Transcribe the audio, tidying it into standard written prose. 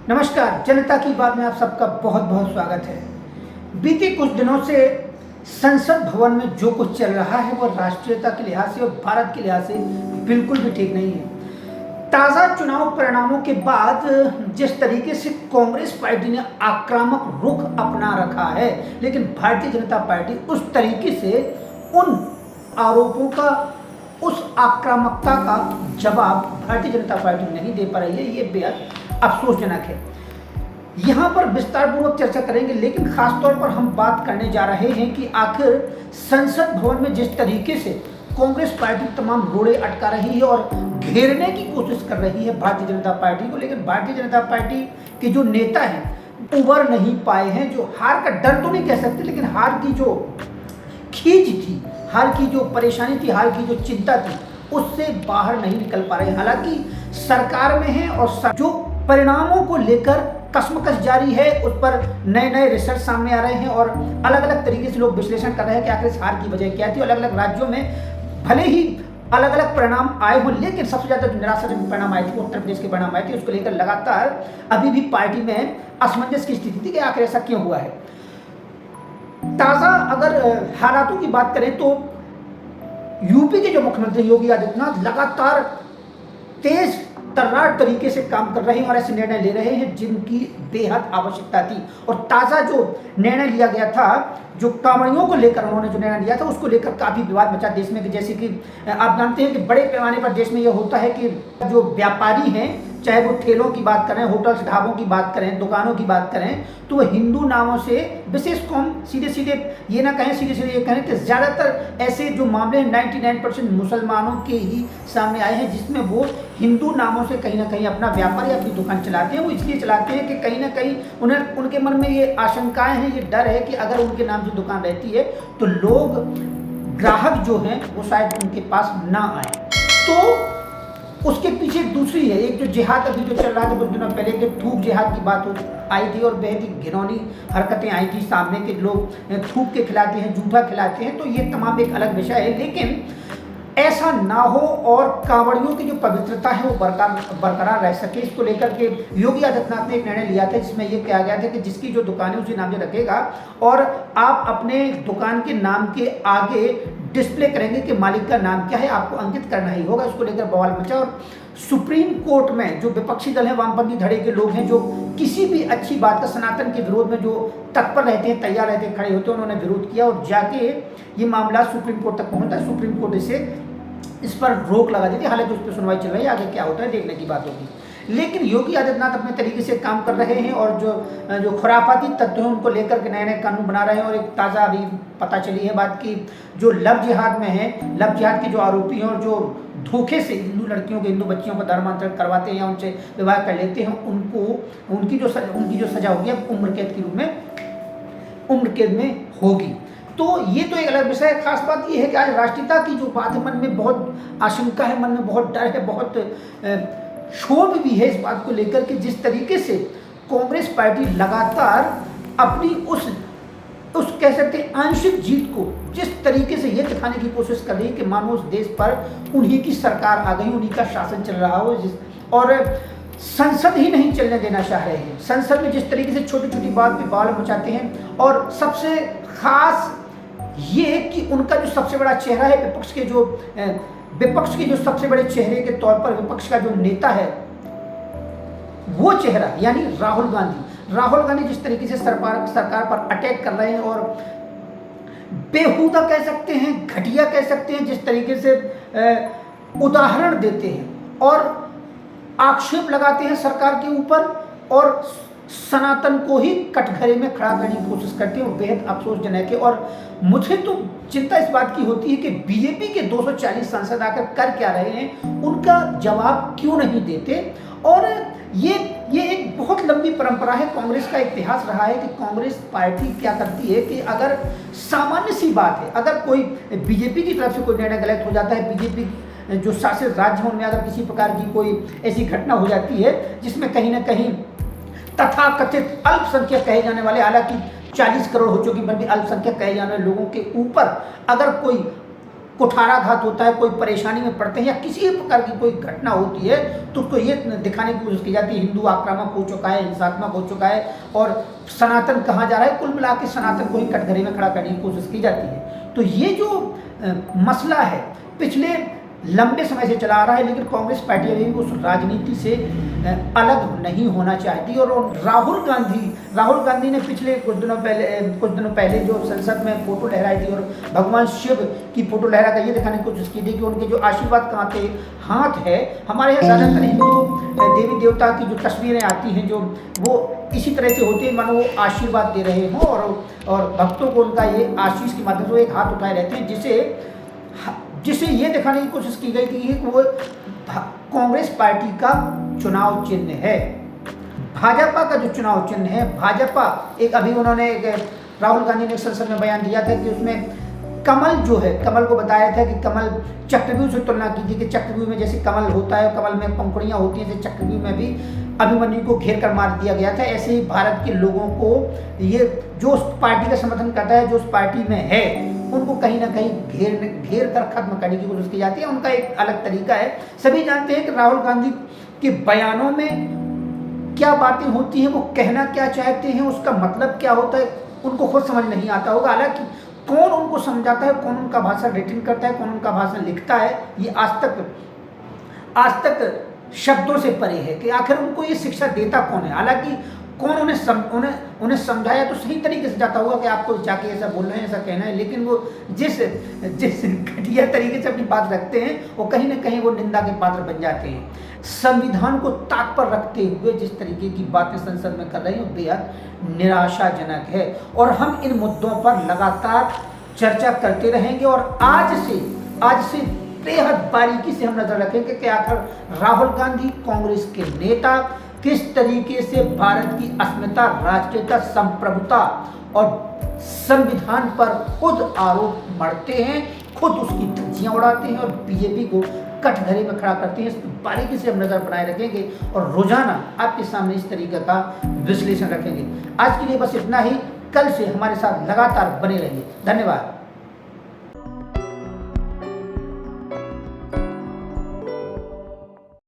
नमस्कार, जनता की बात में आप सबका बहुत बहुत स्वागत है। बीते कुछ दिनों से संसद भवन में जो कुछ चल रहा है वो राष्ट्रीयता के लिहाज से और भारत के लिहाज से बिल्कुल भी ठीक नहीं है। ताज़ा चुनाव परिणामों के बाद जिस तरीके से कांग्रेस पार्टी ने आक्रामक रुख अपना रखा है, लेकिन भारतीय जनता पार्टी उस तरीके से उन आरोपों का, उस आक्रामकता का जवाब भारतीय जनता पार्टी नहीं दे पा रही है। ये बेहद अफसोसजनक है। यहाँ पर विस्तार पूर्वक चर्चा करेंगे, लेकिन खासतौर पर हम बात करने जा रहे हैं कि आखिर संसद भवन में जिस तरीके से कांग्रेस पार्टी तमाम रोड़े अटका रही है और घेरने की कोशिश कर रही है भारतीय जनता पार्टी को, लेकिन भारतीय जनता पार्टी के जो नेता हैं उभर नहीं पाए हैं। जो हार का डर तो नहीं कह सकते, लेकिन हार की जो खींच थी, हार की जो परेशानी थी, हार की जो चिंता थी, उससे बाहर नहीं निकल पा रहे। हालांकि सरकार में है और जो परिणामों को लेकर कशमकश जारी है, उस पर नए नए रिसर्च सामने आ रहे हैं और अलग अलग तरीके से लोग विश्लेषण कर रहे हैं कि आखिर इस हार की वजह क्या थी। अलग अलग राज्यों में भले ही अलग अलग परिणाम आए हों, लेकिन सबसे ज़्यादा जो निराशाजनक परिणाम आए थे, उत्तर प्रदेश के परिणाम आए थे, उसको लेकर लगातार अभी भी पार्टी में असमंजस की स्थिति थी कि आखिर ऐसा क्यों हुआ है। ताज़ा अगर हालातों की बात करें तो यूपी के जो मुख्यमंत्री योगी आदित्यनाथ लगातार तेज तर्रार तरीके से काम कर रहे हैं और ऐसे निर्णय ले रहे हैं जिनकी बेहद आवश्यकता थी। और ताज़ा जो निर्णय लिया गया था, जो कांवड़ियों को लेकर उन्होंने जो निर्णय लिया था, उसको लेकर काफ़ी विवाद मचा देश में। कि जैसे कि आप जानते हैं कि बड़े पैमाने पर देश में यह होता है कि जो व्यापारी हैं, चाहे वो ठेलों की बात करें, होटल्स ढाबों की बात करें, दुकानों की बात करें, तो वह हिंदू नामों से विशेष कौम, सीधे सीधे ये ना कहें, सीधे सीधे ये कहें कि ज़्यादातर ऐसे जो मामले 99% मुसलमानों के ही सामने आए हैं, जिसमें वो हिंदू नामों से कहीं ना कहीं अपना व्यापार या अपनी दुकान चलाते हैं। वो इसलिए चलाते हैं कि कहीं ना कहीं उन्हें, उनके मन में ये आशंकाएं हैं, ये डर है कि अगर उनके नाम से दुकान रहती है तो लोग, ग्राहक जो हैं वो शायद उनके पास ना आए। तो उसके पीछे दूसरी है, एक जो जिहाद अभी जो चल रहा था कुछ दिनों पहले के थूक जिहाद की बात आई थी और बेहद ही घिनौनी हरकतें आई थी सामने के लोग थूक के खिलाते हैं, जूठा खिलाते हैं। तो ये तमाम एक अलग विषय है, लेकिन ऐसा ना हो और कांवड़ियों की जो पवित्रता है वो बरकरार रह सके, इसको लेकर के योगी आदित्यनाथ ने एक निर्णय लिया था, जिसमें ये कहा गया था कि जिसकी जो दुकान है उसी नाम से रखेगा और आप अपने दुकान के नाम के आगे डिस्प्ले करेंगे कि मालिक का नाम क्या है, आपको अंकित करना ही होगा। इसको लेकर बवाल मचा और सुप्रीम कोर्ट में जो विपक्षी दल है, वामपंथी धड़े के लोग हैं, जो किसी भी अच्छी बात का, सनातन के विरोध में जो तत्पर रहते हैं, तैयार रहते हैं, खड़े होते हैं, उन्होंने विरोध किया और जाके ये मामला सुप्रीम कोर्ट तक पहुंचा। सुप्रीम कोर्ट इस पर रोक लगा दी थी। हालांकि उस पर सुनवाई चल रही है, आगे क्या होता है देखने की बात होगी। लेकिन योगी आदित्यनाथ अपने तरीके से काम कर रहे हैं और जो खुराफाती तत्व हैं उनको लेकर के नए नए कानून बना रहे हैं। और एक ताज़ा अभी पता चली है बात की, जो लव जिहाद में है, लव जिहाद के जो आरोपी हैं और जो धोखे से हिंदू लड़कियों के, हिंदू बच्चियों को धर्मांतरण करवाते हैं या उनसे विवाह कर लेते हैं, उनकी जो सजा होगी अब उम्र कैद में होगी। तो ये तो एक अलग विषय है। खास बात ये है कि आज राष्ट्रीयता की जो बात है, मन में बहुत आशंका है, मन में बहुत डर है, बहुत क्षोभ भी है इस बात को लेकर कि जिस तरीके से कांग्रेस पार्टी लगातार अपनी उस कह सकते हैं आंशिक जीत को जिस तरीके से ये दिखाने की कोशिश कर रही है कि मानो उस देश पर उन्हीं की सरकार आ गई, उन्हीं का शासन चल रहा हो, और संसद ही नहीं चलने देना चाह रहे हैं। संसद में जिस तरीके से छोटी छोटी बात पे बवाल मचाते हैं, और सबसे खास ये कि उनका जो सबसे बड़ा चेहरा है, विपक्ष के जो सबसे बड़े चेहरे के तौर पर विपक्ष का जो नेता है, वो चेहरा यानी राहुल गांधी जिस तरीके से सरकार पर अटैक कर रहे हैं और बेहुदा कह सकते हैं, घटिया कह सकते हैं, जिस तरीके से उदाहरण देते हैं और आक्षेप लगाते हैं सरकार के ऊपर और सनातन को ही कटघरे में खड़ा करने की कोशिश करते हैं, वो बेहद अफसोसजनक है। और मुझे तो चिंता इस बात की होती है कि बीजेपी के 240 सांसद आकर कर क्या रहे हैं, उनका जवाब क्यों नहीं देते। और ये एक बहुत लंबी परंपरा है, कांग्रेस का इतिहास रहा है कि कांग्रेस पार्टी क्या करती है कि अगर सामान्य सी बात है, अगर कोई बीजेपी की तरफ से कोई निर्णय गलत हो जाता है, बीजेपी जो शासित राज्य है उनमें अगर किसी प्रकार की कोई ऐसी घटना हो जाती है जिसमें कहीं ना कहीं तथाकथित अल्पसंख्यक कहे जाने वाले, हालांकि 40 करोड़ हो चुकी, पर भी अल्पसंख्यक कहे जाने वाले लोगों के ऊपर अगर कोई कुठाराघात होता है, कोई परेशानी में पड़ते हैं या किसी भी प्रकार की कोई घटना होती है तो उसको ये दिखाने की कोशिश की जाती है हिंदू आक्रामक हो चुका है, हिंसात्मक हो चुका है और सनातन कहाँ जा रहा है। कुल मिला के सनातन को ही कटघरे में खड़ा करने की कोशिश की जाती है। तो ये जो मसला है पिछले लंबे समय से चला आ रहा है, लेकिन कांग्रेस पार्टी अभी भी उस राजनीति से अलग नहीं होना चाहती। और राहुल गांधी ने पिछले कुछ दिनों पहले जो संसद में फोटो लहराई थी और भगवान शिव की फोटो लहरा कर ये दिखाने की कोशिश की थी कि उनके जो आशीर्वाद कहाँ थे, हाथ है। हमारे यहाँ ज़्यादातर हिंदू देवी देवता की जो तस्वीरें आती हैं जो वो इसी तरह से होती है, मानो वो आशीर्वाद दे रहे हों और भक्तों को उनका ये आशीष के माध्यम से वो एक हाथ उठाए रहते हैं, जिसे ये दिखाने की कोशिश की गई थी कि वो कांग्रेस पार्टी का चुनाव चिन्ह है। भाजपा का जो चुनाव चिन्ह है, भाजपा अभी उन्होंने राहुल गांधी ने संसद में बयान दिया था कि उसमें कमल जो है, कमल को बताया था कि कमल चक्रव्यूह से तुलना की थी कि चक्रव्यूह में जैसे कमल होता है, कमल में पंखुड़ियाँ होती हैं, जैसे चक्रव्यूह में भी अभिमन्यु को घेर कर मार दिया गया था। ऐसे ही भारत के लोगों को ये जो उस पार्टी का समर्थन करता है, जो उस पार्टी में है, उनको कहीं ना कहीं घेर कर खत्म करने की कोशिश की जाती है। उनका एक अलग तरीका है। सभी जानते हैं कि राहुल गांधी के बयानों में क्या बातें होती हैं, वो कहना क्या चाहते हैं, उसका मतलब क्या होता है, उनको खुद समझ नहीं आता होगा। हालांकि कौन उनको समझाता है, कौन उनका भाषण रिटन करता है, कौन उनका भाषण लिखता है, ये आज तक शब्दों से परे है कि आखिर उनको ये शिक्षा देता कौन है। हालांकि कौन उन्हें समझाया तो सही तरीके से जाता होगा कि आपको जाके ऐसा बोलना है, ऐसा कहना है, लेकिन वो जिस घटिया तरीके से अपनी बात रखते हैं वो कहीं ना कहीं वो निंदा के पात्र बन जाते हैं। संविधान को ताक पर रखते हुए जिस तरीके की बातें संसद में कर रहे हैं वो बेहद निराशाजनक है और हम इन मुद्दों पर लगातार चर्चा करते रहेंगे। और आज से बेहद बारीकी से हम नजर रखेंगे कि आखिर राहुल गांधी कांग्रेस के नेता किस तरीके से भारत की अस्मिता, राष्ट्रीयता, संप्रभुता और संविधान पर खुद आरोप मढ़ते हैं, खुद उसकी धज्जियां उड़ाते हैं और बीजेपी को कटघरे में खड़ा करते हैं। इस पर बारीकी से हम नजर बनाए रखेंगे और रोजाना आपके सामने इस तरीके का विश्लेषण रखेंगे। आज के लिए बस इतना ही। कल से हमारे साथ लगातार बने रहिए। धन्यवाद।